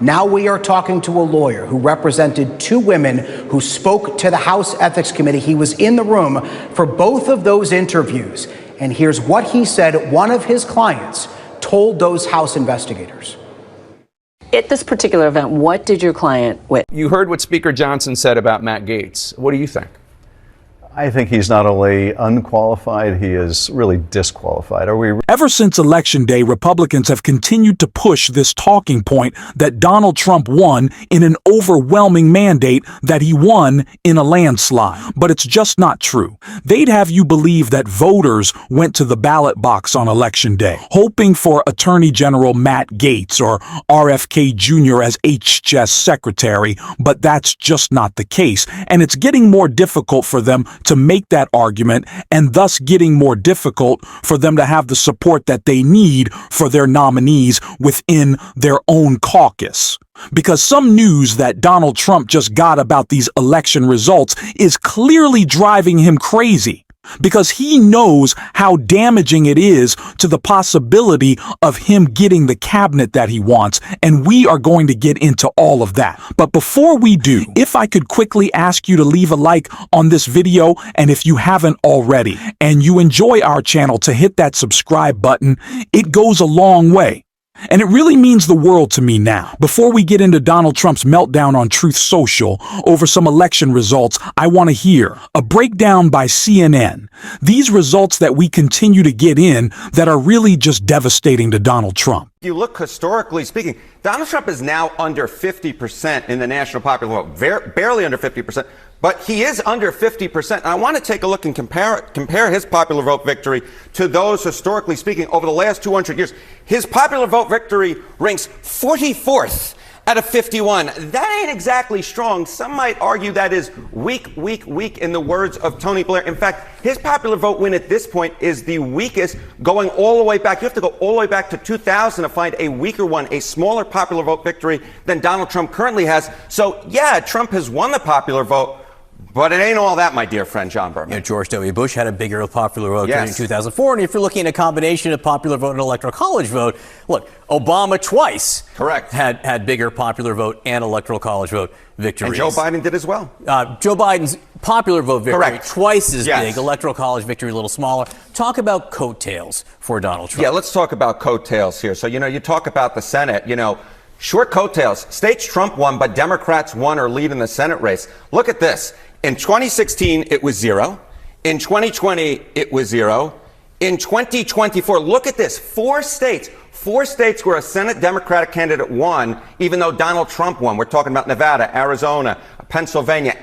Now we are talking to a lawyer who represented two women who spoke to the House Ethics Committee. He was in the room for both of those interviews. And here's what he said one of his clients told those House investigators. At this particular event, what did your client witness? You heard what Speaker Johnson said about Matt Gaetz. What do you think? I think he's not only unqualified, he is really disqualified. Ever since Election Day, Republicans have continued to push this talking point that Donald Trump won in an overwhelming mandate, that he won in a landslide. But it's just not true. They'd have you believe that voters went to the ballot box on Election Day, hoping for Attorney General Matt Gaetz or RFK Jr. as HHS Secretary, but that's just not the case. And it's getting more difficult for them to make that argument, and thus getting more difficult for them to have the support that they need for their nominees within their own caucus. Because some news that Donald Trump just got about these election results is clearly driving him crazy, because he knows how damaging it is to the possibility of him getting the cabinet that he wants, and we are going to get into all of that. But before we do, if I could quickly ask you to leave a like on this video, and if you haven't already, and you enjoy our channel, to hit that subscribe button. It goes a long way. And it really means the world to me now. Before we get into Donald Trump's meltdown on Truth Social over some election results, I want to hear a breakdown by CNN. These results that we continue to get in that are really just devastating to Donald Trump. If you look historically speaking, Donald Trump is now under 50% in the national popular vote, barely under 50%, but he is under 50%. And I want to take a look and compare his popular vote victory to those, historically speaking, over the last 200 years. His popular vote victory ranks 44th out of 51. That ain't exactly strong. Some might argue that is weak, in the words of Tony Blair. In fact, his popular vote win at this point is the weakest, going all the way back. You have to go all the way back to 2000 to find a weaker one, a smaller popular vote victory than Donald Trump currently has. So, yeah, Trump has won the popular vote, but it ain't all that, my dear friend John Berman. You know, George W. Bush had a bigger popular vote yes. in 2004. And if you're looking at a combination of popular vote and electoral college vote, look, Obama twice correct had bigger popular vote and electoral college vote victories. And Joe Biden did as well. Joe Biden's popular vote victory correct. Twice as yes. big, electoral college victory a little smaller. Talk about coattails for Donald Trump. Yeah, let's talk about coattails here. So, you talk about the Senate, short coattails. States Trump won, but Democrats won or lead in the Senate race. Look at this. In 2016, it was 0. In 2020, it was 0. In 2024, look at this. Four states where a Senate Democratic candidate won, even though Donald Trump won. We're talking about Nevada, Arizona, Pennsylvania,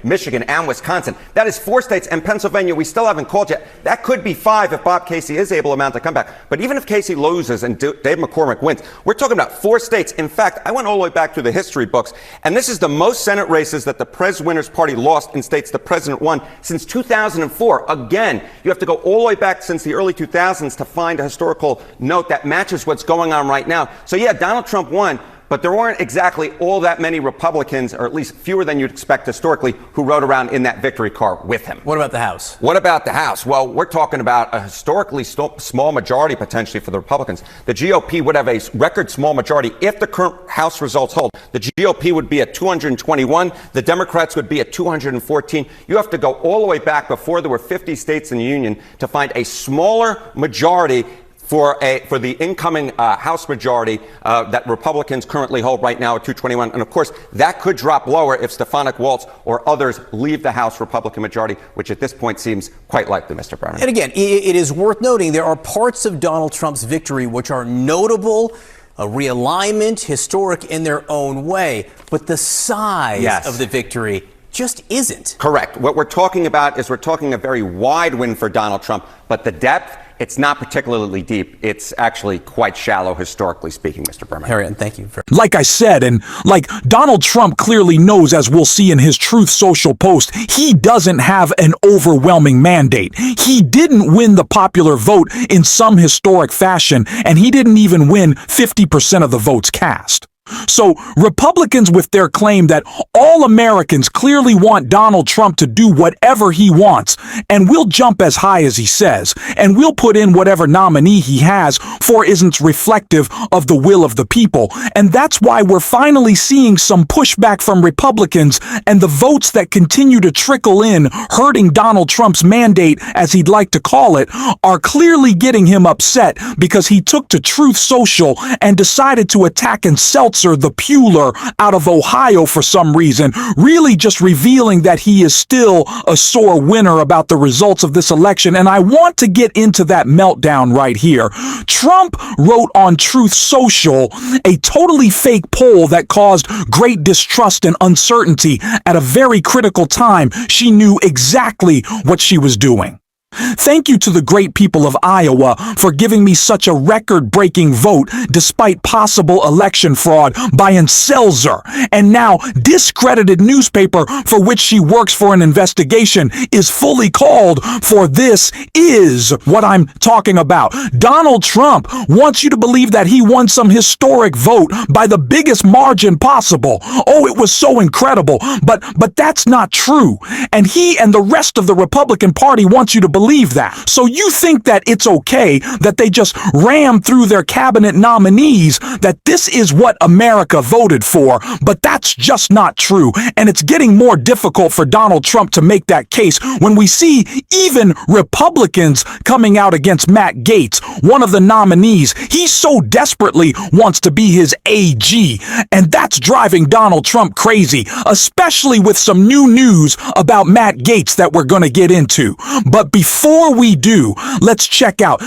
Michigan, and Wisconsin. That is 4 states, and Pennsylvania we still haven't called yet. That could be 5 if Bob Casey is able to mount a comeback. But even if Casey loses and Dave McCormick wins, we're talking about 4 states. In fact, I went all the way back through the history books, and this is the most Senate races that the Prez Winners Party lost in states the president won since 2004. Again, you have to go all the way back since the early 2000s to find a historical note that matches what's going on right now. So yeah, Donald Trump won, but there weren't exactly all that many Republicans, or at least fewer than you'd expect historically, who rode around in that victory car with him. What about the House? What about the House? Well, we're talking about a historically small majority potentially for the Republicans. The GOP would have a record small majority if the current House results hold. The GOP would be at 221. The Democrats would be at 214. You have to go all the way back before there were 50 states in the Union to find a smaller majority for the incoming House majority that Republicans currently hold right now at 221. And of course, that could drop lower if Stefanik Waltz or others leave the House Republican majority, which at this point seems quite likely, Mr. Berman. And again, it is worth noting there are parts of Donald Trump's victory which are notable, a realignment, historic in their own way, but the size yes. of the victory just isn't. Correct. What we're talking about is we're talking a very wide win for Donald Trump, but the depth, it's not particularly deep. It's actually quite shallow, historically speaking, Mr. Berman. Harriet, thank you. Like I said, and like Donald Trump clearly knows, as we'll see in his Truth Social post, he doesn't have an overwhelming mandate. He didn't win the popular vote in some historic fashion, and he didn't even win 50% of the votes cast. So Republicans, with their claim that all Americans clearly want Donald Trump to do whatever he wants, and we'll jump as high as he says, and we'll put in whatever nominee he has for isn't reflective of the will of the people. And that's why we're finally seeing some pushback from Republicans, and the votes that continue to trickle in, hurting Donald Trump's mandate, as he'd like to call it, are clearly getting him upset because he took to Truth Social and decided to attack and seltzer the Puler out of Ohio for some reason, really just revealing that he is still a sore winner about the results of this election. And I want to get into that meltdown right here. Trump wrote on Truth Social a totally fake poll that caused great distrust and uncertainty at a very critical time. She knew exactly what she was doing. Thank you to the great people of Iowa for giving me such a record-breaking vote despite possible election fraud by an Seltzer, and now discredited newspaper for which she works for an investigation is fully called for this is what I'm talking about. Donald Trump wants you to believe that he won some historic vote by the biggest margin possible. Oh, it was so incredible, but that's not true. And he and the rest of the Republican Party wants you to believe that. So you think that it's okay that they just ram through their cabinet nominees, that this is what America voted for, but that's just not true. And it's getting more difficult for Donald Trump to make that case when we see even Republicans coming out against Matt Gaetz, one of the nominees. He so desperately wants to be his AG, and that's driving Donald Trump crazy, especially with some new news about Matt Gaetz that we're going to get into. But before we do, let's check out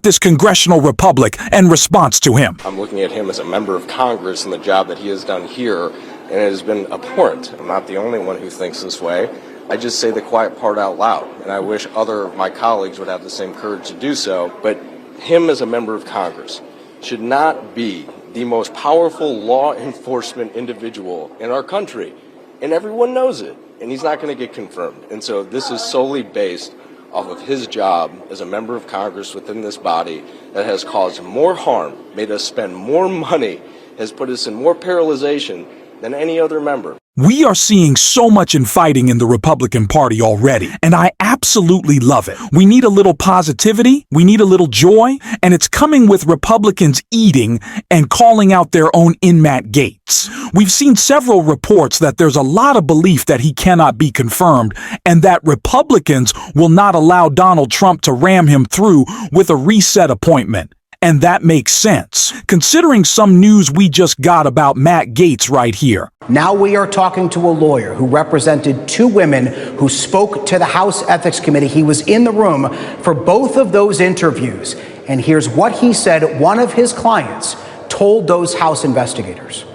this congressional republic and response to him. I'm looking at him as a member of Congress and the job that he has done here, and it has been abhorrent. I'm not the only one who thinks this way. I just say the quiet part out loud, and I wish other of my colleagues would have the same courage to do so. But him as a member of Congress should not be the most powerful law enforcement individual in our country, and everyone knows it, and he's not going to get confirmed. And so this is solely based off of his job as a member of Congress within this body that has caused more harm, made us spend more money, has put us in more paralyzation than any other member. We are seeing so much infighting in the Republican Party already, and I absolutely love it. We need a little positivity, we need a little joy, and it's coming with Republicans eating and calling out their own in Matt Gaetz. We've seen several reports that there's a lot of belief that he cannot be confirmed, and that Republicans will not allow Donald Trump to ram him through with a reset appointment. And that makes sense, considering some news we just got about Matt Gaetz right here. Now we are talking to a lawyer who represented two women who spoke to the House Ethics Committee. He was in the room for both of those interviews. And here's what he said one of his clients told those House investigators.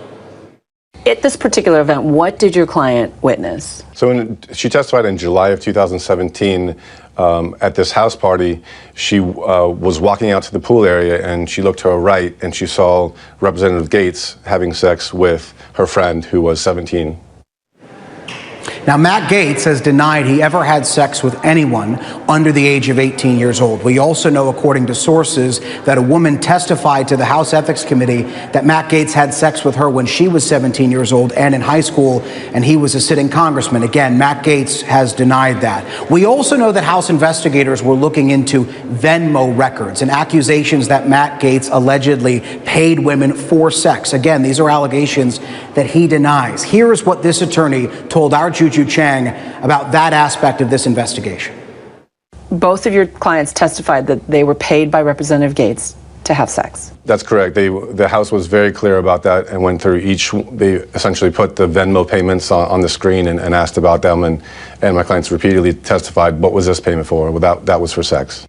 At this particular event, what did your client witness? So she testified in July of 2017 at this house party. She was walking out to the pool area and she looked to her right and she saw Representative Gaetz having sex with her friend who was 17. Now, Matt Gaetz has denied he ever had sex with anyone under the age of 18 years old. We also know, according to sources, that a woman testified to the House Ethics Committee that Matt Gaetz had sex with her when she was 17 years old and in high school, and he was a sitting congressman. Again, Matt Gaetz has denied that. We also know that House investigators were looking into Venmo records and accusations that Matt Gaetz allegedly paid women for sex. Again, these are allegations that he denies. Here is what this attorney told our Juju Chang about that aspect of this investigation. Both of your clients testified that they were paid by Representative Gaetz to have sex. That's correct. The House was very clear about that and went through each. They essentially put the Venmo payments on the screen and asked about them. And my clients repeatedly testified, what was this payment for? Well, that was for sex.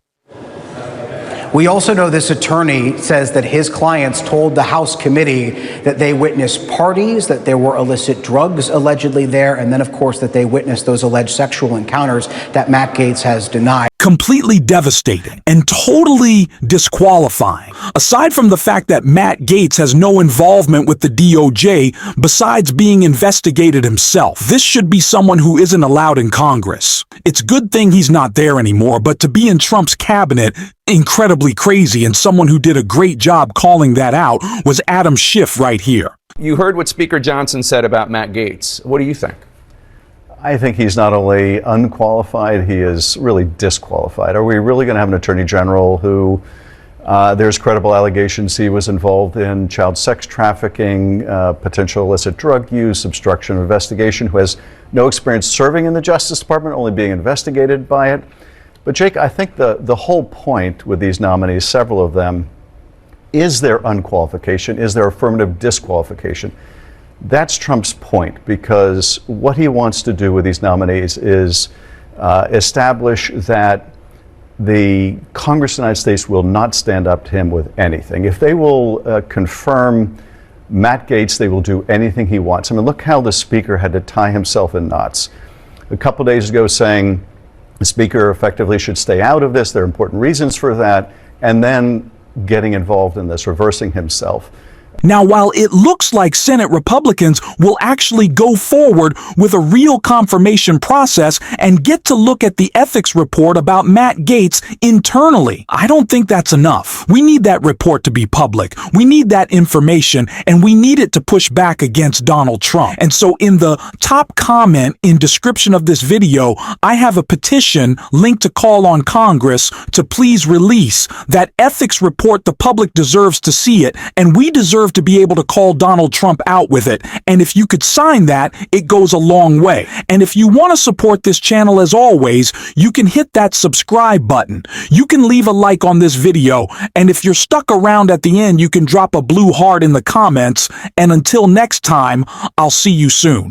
We also know this attorney says that his clients told the House committee that they witnessed parties, that there were illicit drugs allegedly there, and then, of course, that they witnessed those alleged sexual encounters that Matt Gaetz has denied. Completely devastating and totally disqualifying. Aside from the fact that Matt Gaetz has no involvement with the DOJ besides being investigated himself, this should be someone who isn't allowed in Congress. It's a good thing he's not there anymore, but to be in Trump's cabinet, incredibly crazy, and someone who did a great job calling that out was Adam Schiff right here. You heard what Speaker Johnson said about Matt Gaetz. What do you think? I think he's not only unqualified, he is really disqualified. Are we really going to have an attorney general who there's credible allegations he was involved in child sex trafficking, potential illicit drug use, obstruction of investigation, who has no experience serving in the Justice Department, only being investigated by it? But Jake, I think the whole point with these nominees, several of them, is their unqualification, is their affirmative disqualification. That's Trump's point, because what he wants to do with these nominees is establish that the Congress of the United States will not stand up to him with anything. If they will confirm Matt Gaetz, they will do anything he wants. I mean, look how the Speaker had to tie himself in knots a couple days ago, saying the Speaker effectively should stay out of this. There are important reasons for that. And then getting involved in this, reversing himself. Now, while it looks like Senate Republicans will actually go forward with a real confirmation process and get to look at the ethics report about Matt Gaetz internally, I don't think that's enough. We need that report to be public. We need that information, and we need it to push back against Donald Trump. And so in the top comment in description of this video, I have a petition linked to call on Congress to please release that ethics report. The public deserves to see it, and we deserve to be able to call Donald Trump out with it. And if you could sign that, it goes a long way. And if you want to support this channel, as always, you can hit that subscribe button. You can leave a like on this video. And if you're stuck around at the end, you can drop a blue heart in the comments. And until next time, I'll see you soon.